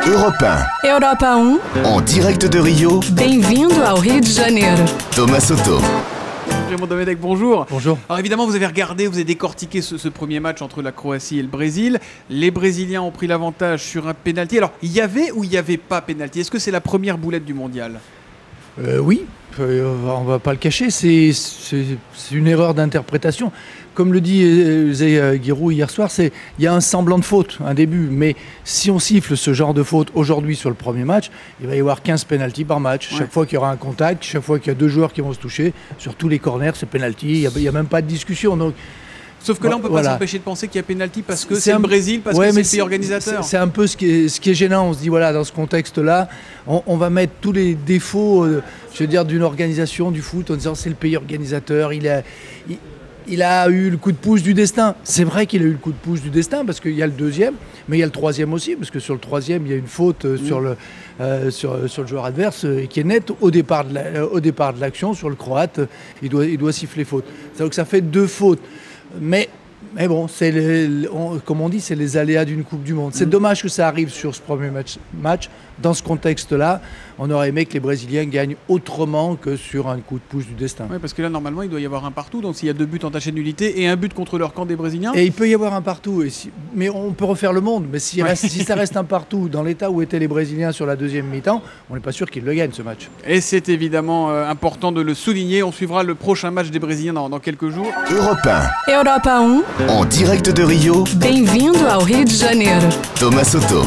Europe 1, Europa 1, en direct de Rio, bem-vindo ao Rio de Janeiro. Thomas Soto. Raymond Domenech, bonjour. Bonjour. Alors évidemment, vous avez regardé, vous avez décortiqué ce premier match entre la Croatie et le Brésil. Les Brésiliens ont pris l'avantage sur un pénalty. Alors, il y avait ou il n'y avait pas pénalty? Est-ce que c'est la première boulette du mondial? Oui, on va pas le cacher, c'est une erreur d'interprétation. Comme le dit Giroud hier soir, il y a un semblant de faute, un début. Mais si on siffle ce genre de faute aujourd'hui sur le premier match, il va y avoir 15 pénaltys par match. Ouais. Chaque fois qu'il y aura un contact, chaque fois qu'il y a deux joueurs qui vont se toucher, sur tous les corners, c'est pénalty. Il n'y a même pas de discussion. Donc, Sauf que là, on ne peut pas s'empêcher de penser qu'il y a pénalty parce que c'est le Brésil, parce que c'est le pays organisateur. C'est un peu ce qui est gênant. On se dit, voilà, dans ce contexte-là, on va mettre tous les défauts, je veux dire, d'une organisation du foot en disant c'est le pays organisateur, il a eu le coup de pouce du destin. C'est vrai qu'il a eu le coup de pouce du destin parce qu'il y a le deuxième, mais il y a le troisième aussi, parce que sur le troisième, il y a une faute sur le joueur adverse qui est nette au départ de l'action. Sur le Croate, il doit siffler faute. Donc ça fait deux fautes. Mais bon, comme on dit, c'est les aléas d'une Coupe du Monde. C'est dommage que ça arrive sur ce premier match. Dans ce contexte-là, on aurait aimé que les Brésiliens gagnent autrement que sur un coup de pouce du destin. Oui, parce que là, normalement, il doit y avoir un partout. Donc, s'il y a 2 buts entachés de nullité et un but contre leur camp des Brésiliens. Et il peut y avoir un partout. Mais on peut refaire le monde. Mais si ça reste un partout dans l'état où étaient les Brésiliens sur la deuxième mi-temps, on n'est pas sûr qu'ils le gagnent, ce match. Et c'est évidemment important de le souligner. On suivra le prochain match des Brésiliens dans quelques jours. Europe 1, Europa 1, en direct de Rio, bem-vindo ao Rio de Janeiro. Thomas Soto.